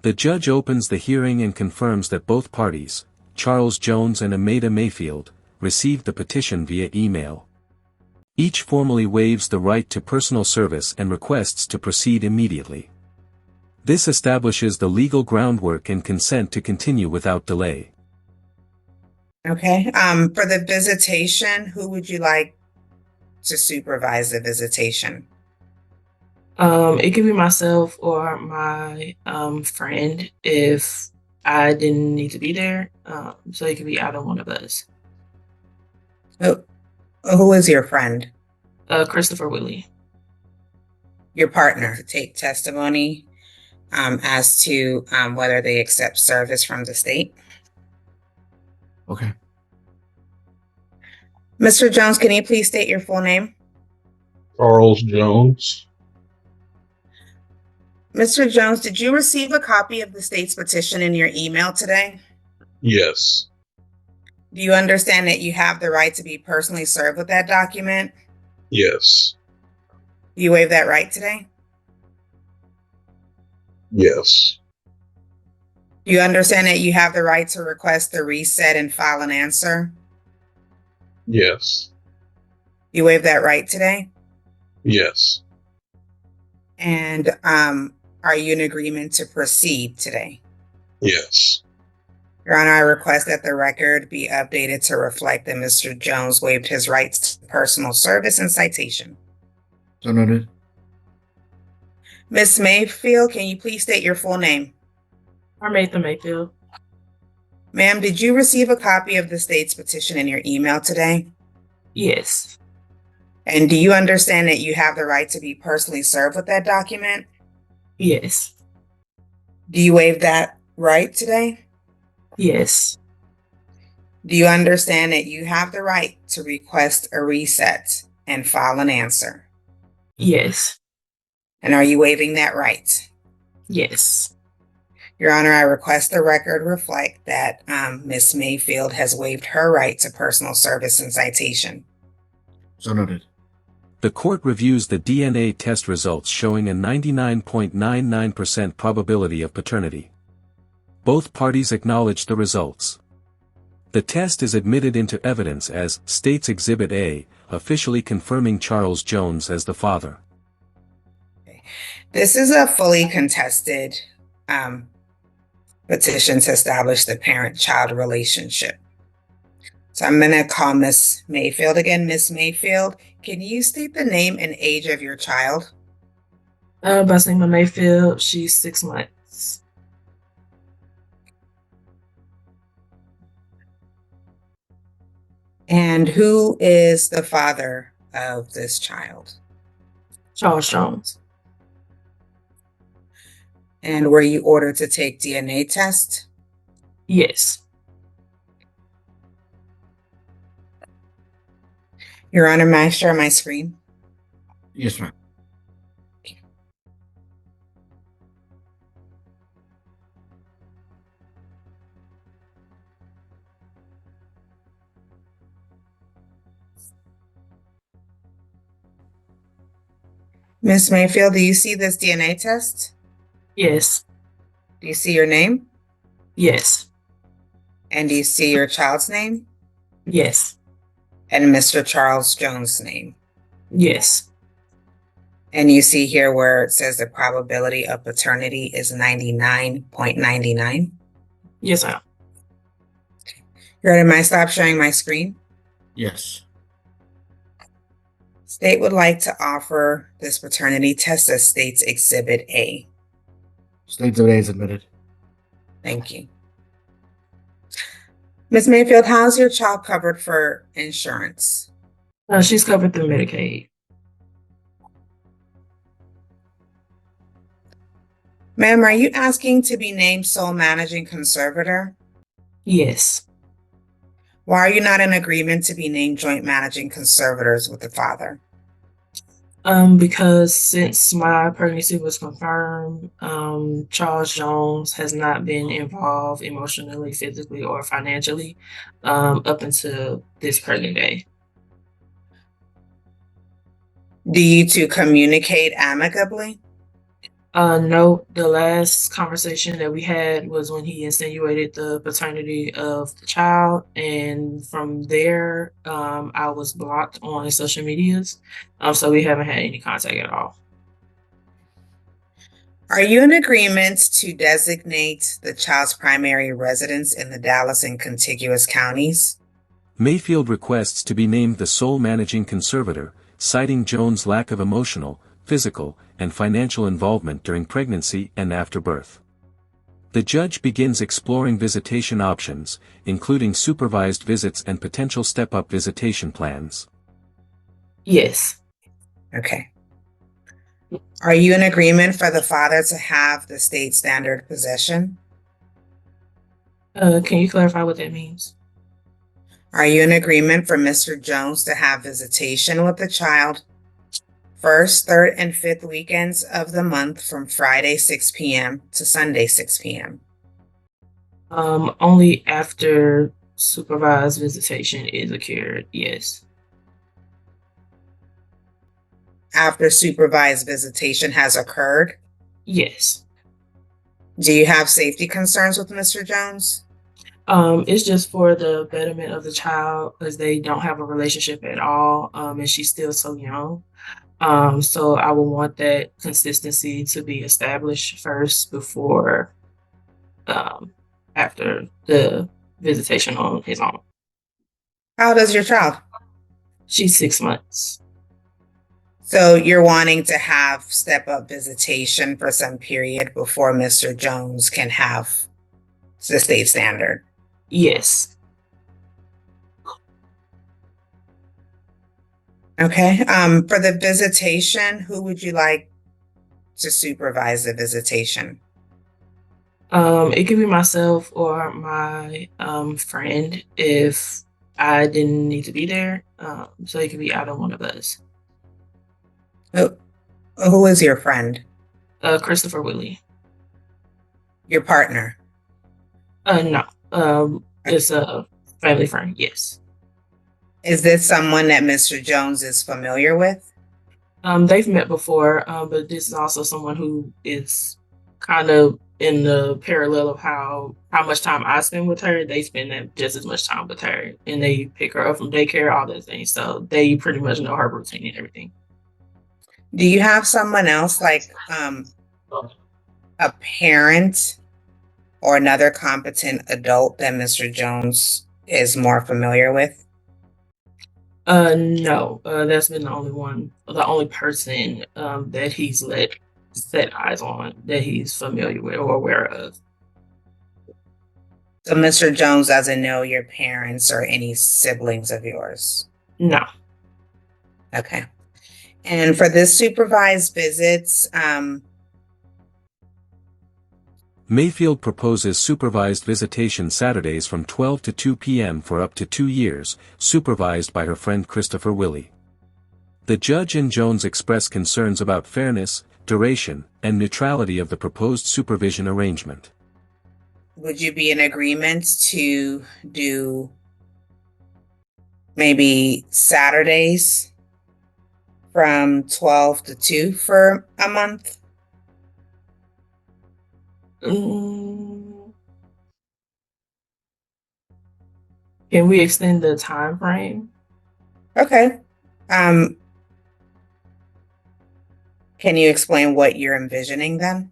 The judge opens the hearing and confirms that both parties, Charles Jones and Amada Mayfield, received the petition via email. Each formally waives the right to personal service and requests to proceed immediately. This establishes the legal groundwork and consent to continue without delay. Okay. For the visitation, who would you like to supervise the visitation? It could be myself or my friend if I didn't need to be there. So it could be either one of us. Who is your friend? Christopher Willie. Your partner to take testimony as to whether they accept service from the state. Okay. Mr. Jones, can you please state your full name? Charles Jones. Mr. Jones, did you receive a copy of the state's petition in your email today? Yes. Do you understand that you have the right to be personally served with that document? Yes. Do you waive that right today? Yes. Do you understand that you have the right to request the reset and file an answer? Yes. Do you waive that right today? Yes. And are you in agreement to proceed today? Yes. Your Honor, I request that the record be updated to reflect that Mr. Jones waived his rights to personal service and citation. So noted. Ms. Mayfield, can you please state your full name? Armatha Mayfield. Ma'am, did you receive a copy of the state's petition in your email today? Yes. And do you understand that you have the right to be personally served with that document? Yes. Do you waive that right today? Yes. Do you understand that you have the right to request a reset and file an answer? Yes. And are you waiving that right? Yes. Your Honor, I request the record reflect that Ms. Mayfield has waived her right to personal service and citation. So noted. The court reviews the DNA test results showing a 99.99% probability of paternity. Both parties acknowledge the results. The test is admitted into evidence as State's Exhibit A, officially confirming Charles Jones as the father. This is a fully contested petition to establish the parent-child relationship. So I'm going to call Ms. Mayfield again. Ms. Mayfield, can you state the name and age of your child? Basima Mayfield, she's 6 months. And who is the father of this child? Charles Jones. And were you ordered to take DNA test? Yes. Your Honor, may I share my screen? Yes, ma'am. Ms. Mayfield, do you see this DNA test? Yes. Do you see your name? Yes. And do you see your child's name? Yes. And Mr. Charles Jones' name? Yes. And you see here where it says the probability of paternity is 99.99? Yes, ma'am. Your Honor, may I stop sharing my screen? Yes. State would like to offer this paternity test as State's Exhibit A. State's Exhibit A is admitted. Thank you. Ms. Mayfield, how's your child covered for insurance? She's covered through Medicaid. Ma'am, are you asking to be named sole managing conservator? Yes. Why are you not in agreement to be named joint managing conservators with the father? Because since my pregnancy was confirmed, Charles Jones has not been involved emotionally, physically, or financially up until this pregnant day. Do you two communicate amicably? No, the last conversation that we had was when he insinuated the paternity of the child, and from there, I was blocked on his social medias, so we haven't had any contact at all. Are you in agreement to designate the child's primary residence in the Dallas and contiguous counties? Mayfield requests to be named the sole managing conservator, citing Jones' lack of emotional, physical, and financial involvement during pregnancy and after birth. The judge begins exploring visitation options, including supervised visits and potential step-up visitation plans. Yes. Okay. Are you in agreement for the father to have the state standard possession? Can you clarify what that means? Are you in agreement for Mr. Jones to have visitation with the child first, third, and fifth weekends of the month from Friday 6 p.m. to Sunday 6 p.m.? Only after supervised visitation is occurred, yes. After supervised visitation has occurred? Yes. Do you have safety concerns with Mr. Jones? It's just for the betterment of the child because they don't have a relationship at all, and she's still so young. So I would want that consistency to be established first before after the visitation on his own. How old is your child? She's 6 months. So you're wanting to have step-up visitation for some period before Mr. Jones can have the state standard? Yes. Okay. For the visitation, who would you like to supervise the visitation? It could be myself or my friend if I didn't need to be there. So it could be either one of us. Who is your friend? Christopher Willie. Your partner? No. It's a family friend. Yes. Is this someone that Mr. Jones is familiar with? They've met before, but this is also someone who is kind of in the parallel of how much time I spend with her. They spend that just as much time with her, and they pick her up from daycare, all those things. So they pretty much know her routine and everything. Do you have someone else like a parent or another competent adult that Mr. Jones is more familiar with? No. That's been the only person that he's set eyes on that he's familiar with or aware of. So Mr. Jones doesn't know your parents or any siblings of yours? No. Okay. And for this supervised visits, Mayfield proposes supervised visitation Saturdays from 12 to 2 p.m. for up to 2 years, supervised by her friend Christopher Willie. The judge and Jones express concerns about fairness, duration, and neutrality of the proposed supervision arrangement. would you be in agreement to do maybe Saturdays from 12 to 2 for a month? Can we extend the time frame? Okay. Can you explain what you're envisioning then?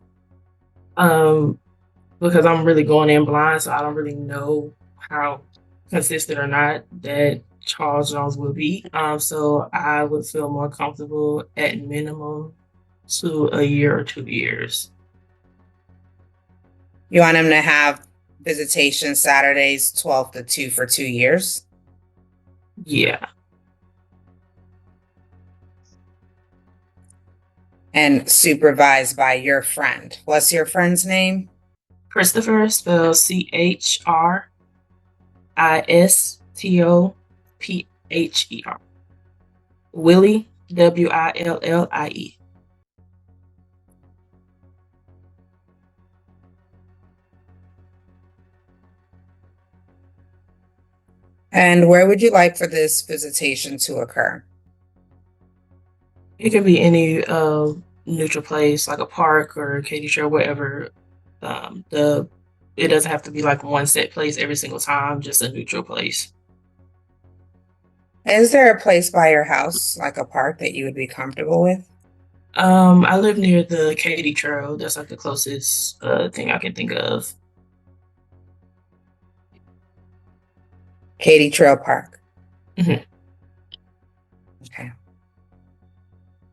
Because I'm really going in blind, so I don't really know how consistent or not that Charles Jones will be. So I would feel more comfortable at minimum to a year or 2 years. You want him to have visitation Saturdays 12 to 2 for 2 years? Yeah. And supervised by your friend. What's your friend's name? Christopher, spelled CHRISTOPHER. Willie, WILLIE. And where would you like for this visitation to occur? It could be any of neutral place like a park or Katy Trail, wherever. The It doesn't have to be like one set place every single time, just a neutral place. Is there a place by your house, like a park, that you would be comfortable with? I live near the Katy Trail. That's like the closest thing I can think of. Katy Trail Park. Mhm. Okay.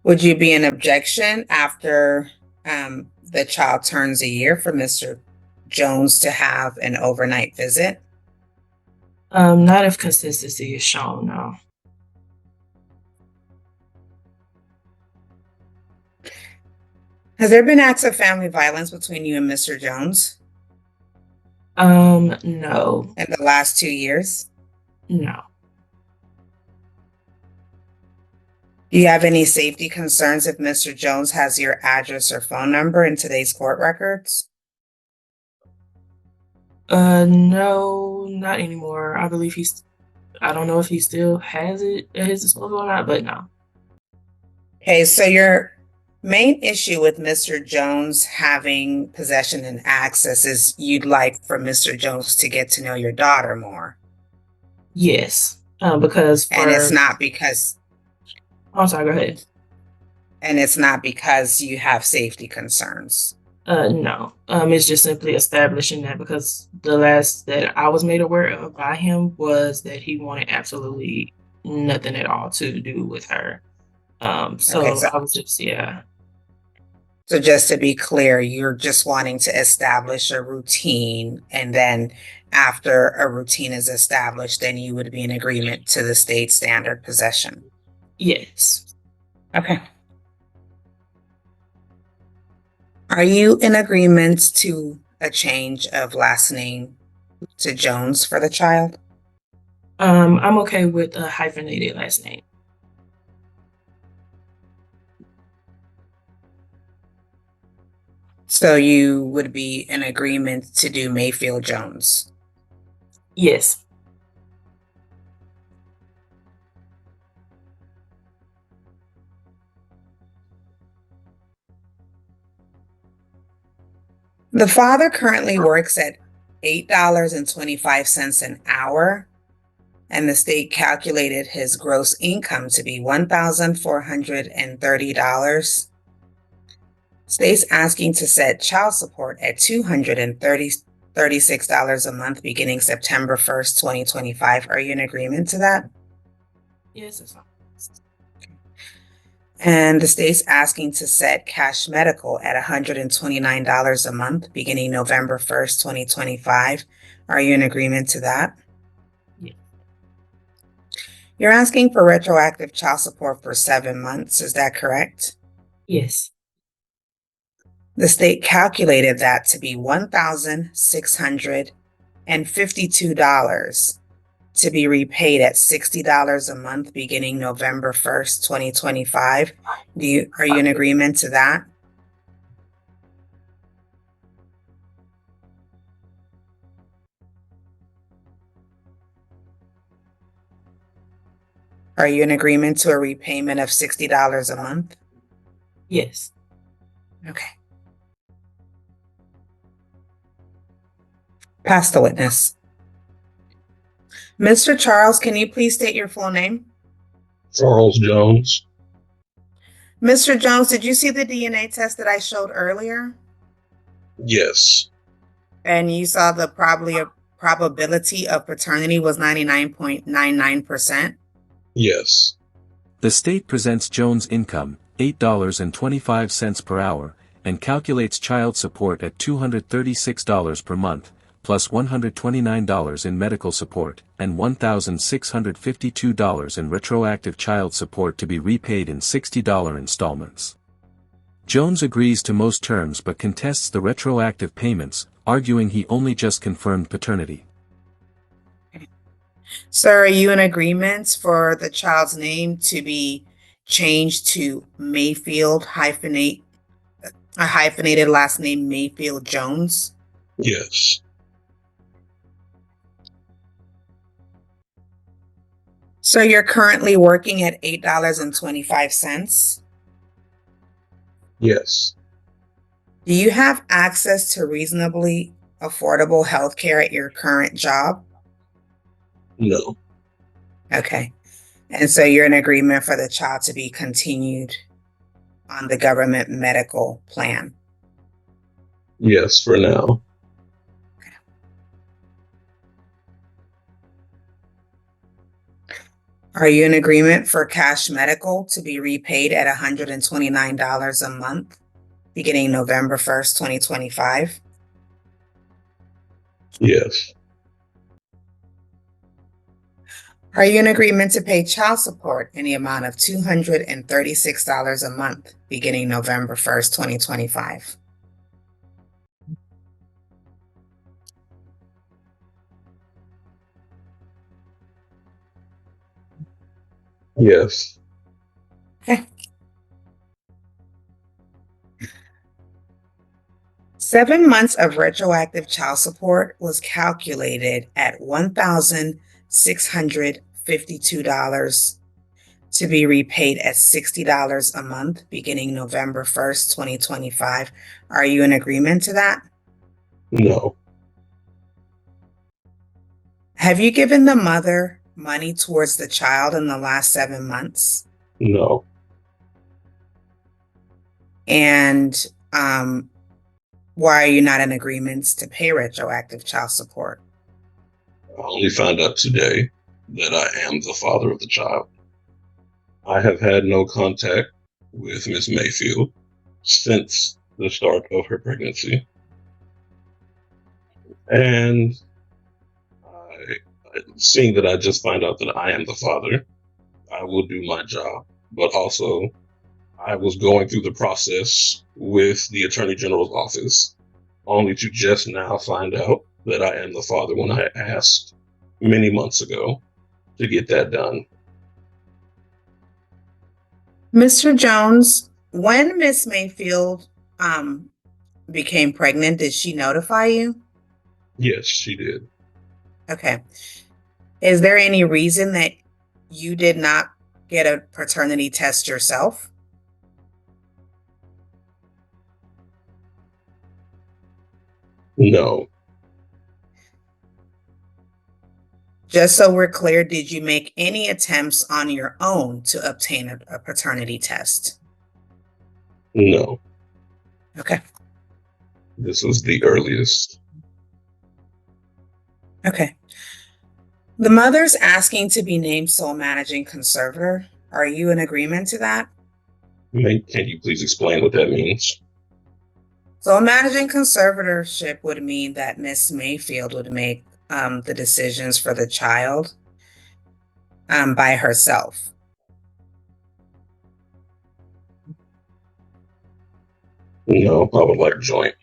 Would you be an objection after the child turns a year for Mr. Jones to have an overnight visit? Not if consistency is shown, no. Has there been acts of family violence between you and Mr. Jones No, in the last 2 years? no. Do you have any safety concerns if Mr. Jones has your address or phone number in today's court records? No, not anymore. I don't know if he still has it at his disposal or not, but no. Okay, so your main issue with Mr. Jones having possession and access is you'd like for Mr. Jones to get to know your daughter more. Yes, because And it's for, not because I'm sorry, go ahead. You have safety concerns. No, it's just simply establishing that because the last that I was made aware of by him was that he wanted absolutely nothing at all to do with her. Okay, So I was just, yeah, so just to be clear, you're just wanting to establish a routine, and then after a routine is established, then you would be in agreement to the state standard possession. yes, Okay. Are you in agreement to a change of last name to Jones for the child? I'm okay with a hyphenated last name. So you would be in agreement to do Mayfield Jones. Yes, The father currently works at $8.25 an hour, and the state calculated his gross income to be $1,430. State's asking to set child support at $236 a month beginning September 1st, 2025. Are you in agreement to that? yes, that's fine. And the state's asking to set cash medical at $129 a month beginning November 1st, 2025. Are you in agreement to that? Yeah. You're asking for retroactive child support for 7 months. Is that correct? Yes, The state calculated that to be $1,652 to be repaid at $60 a month beginning November 1st, 2025. Are you in agreement to that? Are you in agreement to a repayment of $60 a month? yes. Okay. Pass the witness. Mr. Charles, can you please state your full name? Charles Jones. Mr. Jones, did you see the DNA test that I showed earlier? Yes. And you saw the probability of paternity was 99.99%? Yes. The state presents Jones' income, $8.25 per hour, and calculates child support at $236 per month, plus $129 in medical support, and $1,652 in retroactive child support to be repaid in $60 installments. Jones agrees to most terms but contests the retroactive payments, arguing he only just confirmed paternity. Sir, are you in agreement for the child's name to be changed to Mayfield a hyphenated last name Mayfield Jones? Yes. So you're currently working at $8.25. Yes. Do you have access to reasonably affordable health care at your current job? No. Okay. And so you're in agreement for the child to be continued on the government medical plan? Yes, for now. Are you in agreement for cash medical to be repaid at $129 a month beginning November 1st, 2025? Yes. Are you in agreement to pay child support in the amount of $236 a month beginning November 1st, 2025? Yes. Okay. 7 months of retroactive child support was calculated at $1,652 to be repaid at $60 a month beginning November 1st, 2025. Are you in agreement to that? No. Have you given the mother money towards the child in the last 7 months? No. And why are you not in agreement to pay retroactive child support? I only found out today that I am the father of the child. I have had no contact with Miss Mayfield since the start of her pregnancy. And seeing that I just find out that I am the father, I will do my job. But also, I was going through the process with the Attorney General's office, only to just now find out that I am the father when I asked many months ago to get that done. Mr. Jones, when Miss Mayfield became pregnant, did she notify you? Yes, she did. Okay. Is there any reason that you did not get a paternity test yourself? No. Just so we're clear, did you make any attempts on your own to obtain a paternity test? No. Okay. This was the earliest. Okay. The mother's asking to be named sole managing conservator. Are you in agreement to that? Can you please explain what that means? Sole managing conservatorship would mean that Miss Mayfield would make the decisions for the child by herself. No, I would like joint.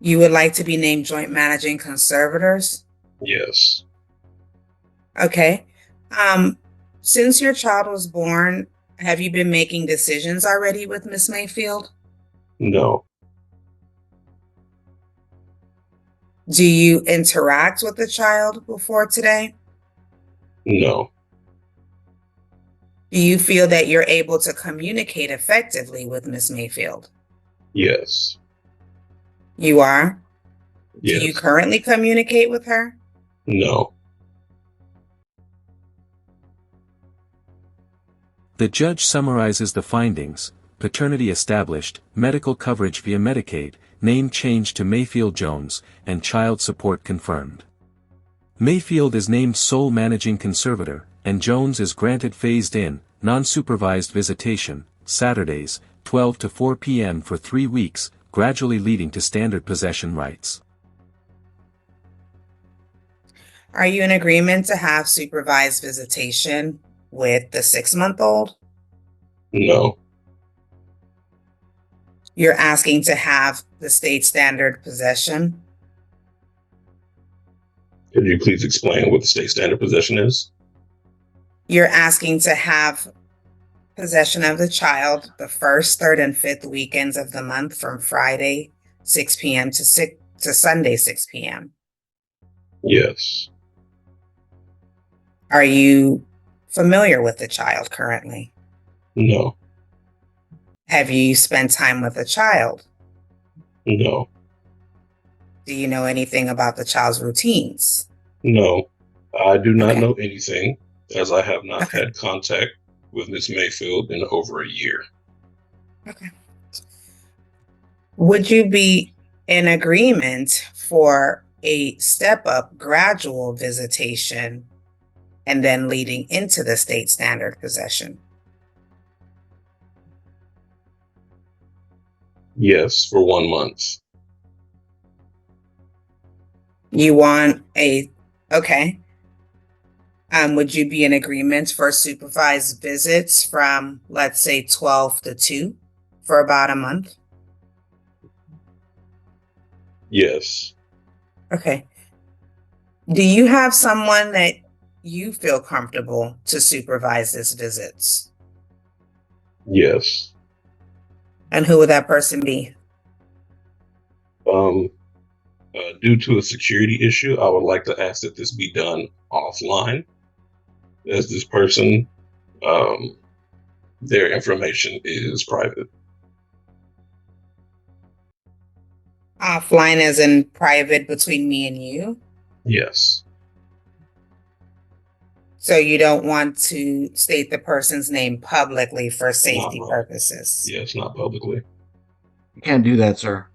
You would like to be named joint managing conservators? Yes. Okay. Since your child was born, have you been making decisions already with Miss Mayfield? No. Do you interact with the child before today? No. Do you feel that you're able to communicate effectively with Miss Mayfield? Yes. You are? Do you Yes. currently communicate with her? No. The judge summarizes the findings: paternity established, medical coverage via Medicaid, name changed to Mayfield Jones, and child support confirmed. Mayfield is named sole managing conservator, and Jones is granted phased-in, non-supervised visitation, Saturdays, 12 to 4 p.m. for 3 weeks, gradually leading to standard possession rights. Are you in agreement to have supervised visitation with the 6-month-old? No. You're asking to have the state standard possession? Could you please explain what the state standard possession is? You're asking to have possession of the child the first, third, and fifth weekends of the month from Friday 6 p.m. to Sunday 6 p.m. Yes. Are you familiar with the child currently? No. Have you spent time with a child? No. Do you know anything about the child's routines? No. I do not Okay. know anything, as I have not Okay. had contact with Miss Mayfield in over a year. Okay. Would you be in agreement for a step-up gradual visitation and then leading into the state standard possession? Yes, for 1 month. You want okay. Would you be in agreement for supervised visits from, let's say, 12 to 2 for about a month? Yes. Okay. Do you have someone that you feel comfortable to supervise these visits? Yes. And who would that person be? Due to a security issue, I would like to ask that this be done offline, as this person, their information is private. Offline as in private between me and you? Yes. So you don't want to state the person's name publicly for Not safety right. purposes? Yes, not publicly. You can't do that, sir.